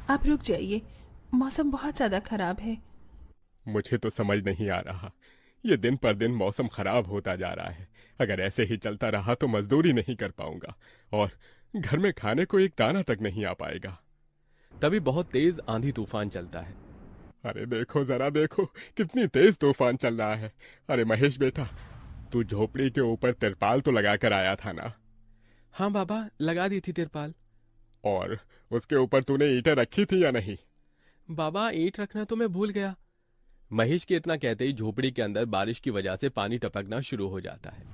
आप रुक जाइए, मौसम बहुत ज्यादा खराब है। मुझे तो समझ नहीं आ रहा, ये दिन पर दिन मौसम खराब होता जा रहा है। अगर ऐसे ही चलता रहा तो मजदूरी नहीं कर पाऊंगा और घर में खाने को एक दाना तक नहीं आ पाएगा। तभी बहुत तेज आंधी तूफान चलता है। अरे देखो जरा देखो, कितनी तेज तूफान चल रहा है। अरे महेश बेटा, तू झोपड़ी के ऊपर तिरपाल तो लगा कर आया था ना? हाँ बाबा, लगा दी थी तिरपाल। और उसके ऊपर तूने ईंटें रखी थी या नहीं? बाबा, ईंट रखना तो मैं भूल गया। महेश के इतना कहते ही झोपड़ी के अंदर बारिश की वजह से पानी टपकना शुरू हो जाता है।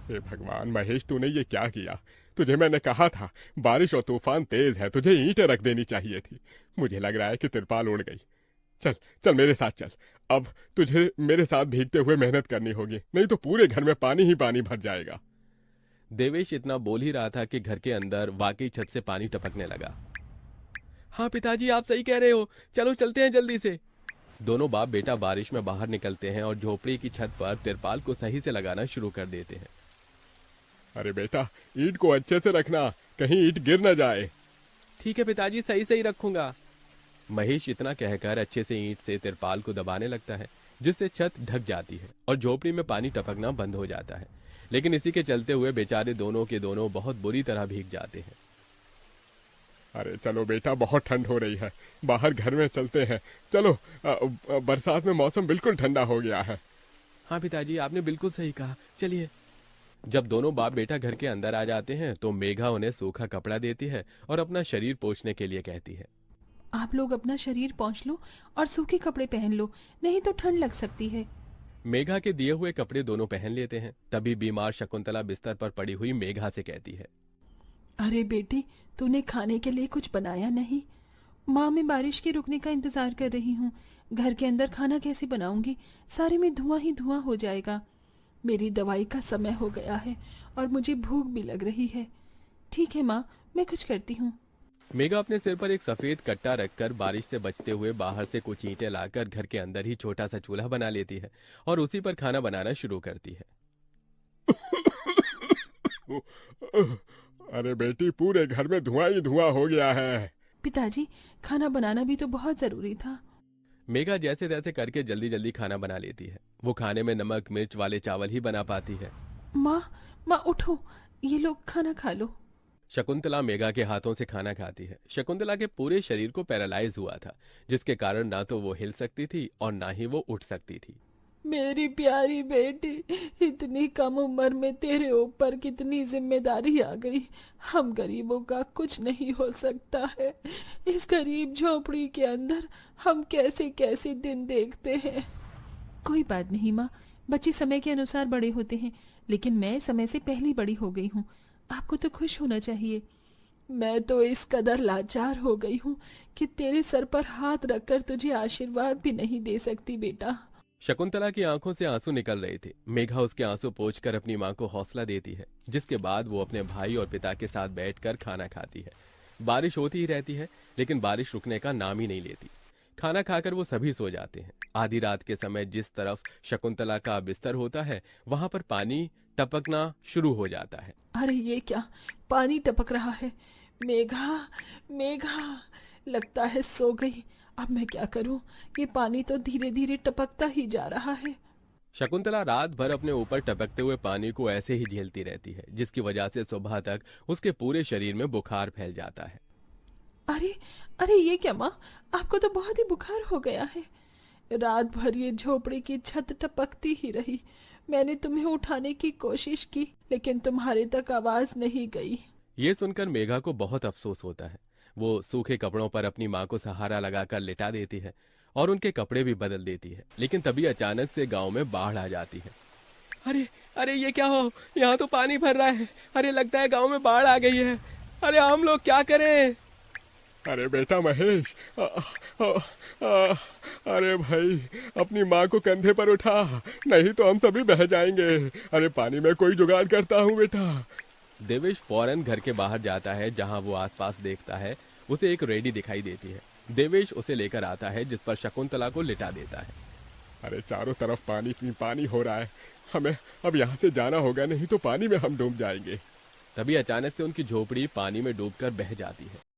हे भगवान महेश, तूने ये क्या किया? तुझे मैंने कहा था बारिश और तूफान तेज है, तुझे ईंटें रख देनी चाहिए थी। मुझे लग रहा है कि तिरपाल उड़ गई। चल चल मेरे साथ चल। अब तुझे मेरे साथ भीगते हुए मेहनत करनी होगी, नहीं तो पूरे घर में पानी ही पानी भर जाएगा। देवेश इतना बोल ही रहा था कि घर के अंदर वाकई छत से पानी टपकने लगा। हाँ पिताजी, आप सही कह रहे हो, चलो चलते हैं जल्दी से। दोनों बाप बेटा बारिश में बाहर निकलते हैं और झोपड़ी की छत पर तिरपाल को सही से लगाना शुरू कर देते हैं। अरे बेटा, ईंट को अच्छे से रखना, कहीं ईंट गिर न जाए। ठीक है पिताजी, सही सही रखूंगा। महेश इतना कहकर अच्छे से ईंट से तिरपाल को दबाने लगता है, जिससे छत ढक जाती है और झोपड़ी में पानी टपकना बंद हो जाता है। लेकिन इसी के चलते हुए बेचारे दोनों के दोनों बहुत बुरी तरह भीग जाते हैं। अरे चलो बेटा, बहुत ठंड हो रही है, बाहर घर में चलते हैं। चलो, बरसात में मौसम बिल्कुल ठंडा हो गया है। हाँ पिताजी, आपने बिल्कुल सही कहा, चलिए। जब दोनों बाप बेटा घर के अंदर आ जाते हैं तो मेघा उन्हें सूखा कपड़ा देती है और अपना शरीर पोंछने के लिए कहती है। आप लोग अपना शरीर पोंछ लो और सूखे कपड़े पहन लो, नहीं तो ठंड लग सकती है। मेघा के दिए हुए कपड़े दोनों पहन लेते हैं। तभी बीमार शकुंतला बिस्तर पर पड़ी हुई मेघा से कहती है। अरे बेटी, तूने खाने के लिए कुछ बनाया नहीं? माँ, मैं बारिश के रुकने का इंतजार कर रही हूँ। घर के अंदर खाना कैसे बनाऊंगी? सारे में धुआं ही धुआं हो जाएगा। मेरी दवाई का समय हो गया है और मुझे भूख भी लग रही है। ठीक है माँ, मैं कुछ करती हूँ। मेघा अपने सिर पर एक सफेद कट्टा रखकर बारिश से बचते हुए बाहर से कुछ ईंटें लाकर घर के अंदर ही छोटा सा चूल्हा बना लेती है और उसी पर खाना बनाना शुरू करती है। अरे बेटी, पूरे घर में धुआं ही धुआं हो गया है। पिताजी, खाना बनाना भी तो बहुत जरूरी था। मेघा जैसे तैसे करके जल्दी जल्दी खाना बना लेती है। वो खाने में नमक मिर्च वाले चावल ही बना पाती है। माँ, माँ उठो, ये लोग खाना खा लो। शकुंतला मेघा के हाथों से खाना खाती है। शकुंतला के पूरे शरीर को पैरालाइज हुआ था, जिसके कारण ना तो वो हिल सकती थी और ना ही वो उठ सकती थी। मेरी प्यारी बेटी, इतनी कम उम्र में तेरे ऊपर कितनी जिम्मेदारी आ गई। हम गरीबों का कुछ नहीं हो सकता है। इस गरीब झोपड़ी के अंदर हम कैसे कैसे दिन देखते हैं। कोई बात नहीं माँ, बच्चे समय के अनुसार बड़े होते हैं, लेकिन मैं समय से पहले बड़ी हो गई हूँ। आपको तो खुश होना चाहिए। मैं तो इस कदर लाचार हो गई हूँ कि तेरे सर पर हाथ रखकर तुझे आशीर्वाद भी नहीं दे सकती बेटा। शकुंतला की आंखों से आंसू निकल रहे थे। मेघा उसके आंसू पोंछकर अपनी मां को हौसला देती है, जिसके बाद वो अपने भाई और पिता के साथ बैठकर खाना खाती है। बारिश होती ही रहती है, लेकिन बारिश रुकने का नाम ही नहीं लेती। खाना खाकर वो सभी सो जाते हैं। आधी रात के समय जिस तरफ शकुंतला का बिस्तर होता है, वहां पर पानी टपकना शुरू हो जाता है। अरे ये क्या, पानी टपक रहा है। मेघा, मेघा, लगता है सो गई। अब मैं क्या करूं? ये पानी तो धीरे धीरे टपकता ही जा रहा है। शकुंतला रात भर अपने ऊपर टपकते हुए पानी को ऐसे ही झेलती रहती है, जिसकी वजह से सुबह तक उसके पूरे शरीर में बुखार फैल जाता है। अरे, अरे ये क्या माँ, आपको तो बहुत ही बुखार हो गया है। रात भर ये झोपड़ी की छत टपकती ही रही। मैंने तुम्हें उठाने की कोशिश की, लेकिन तुम्हारे तक आवाज नहीं गई। ये सुनकर मेघा को बहुत अफसोस होता है। वो सूखे कपड़ों पर अपनी माँ को सहारा लगाकर लिटा देती है और उनके कपड़े भी बदल देती है। लेकिन तभी अचानक से गांव में बाढ़ आ जाती है। अरे अरे ये क्या हो, यहाँ तो पानी भर रहा है। अरे लगता है गांव में बाढ़ आ गई है। अरे हम लोग क्या करें? अरे बेटा महेश, अरे भाई, अपनी माँ को कंधे पर उठा, नहीं तो हम सभी बह जाएंगे। अरे पानी में कोई जुगाड़ करता हूँ बेटा। देवेश फौरन घर के बाहर जाता है। जहां वो आसपास देखता है, उसे एक रेडी दिखाई देती है। देवेश उसे लेकर आता है, जिस पर शकुंतला को लिटा देता है। अरे चारों तरफ पानी ही पानी हो रहा है, हमें अब यहाँ से जाना होगा, नहीं तो पानी में हम डूब जाएंगे। तभी अचानक से उनकी झोपड़ी पानी में डूबकर बह जाती है।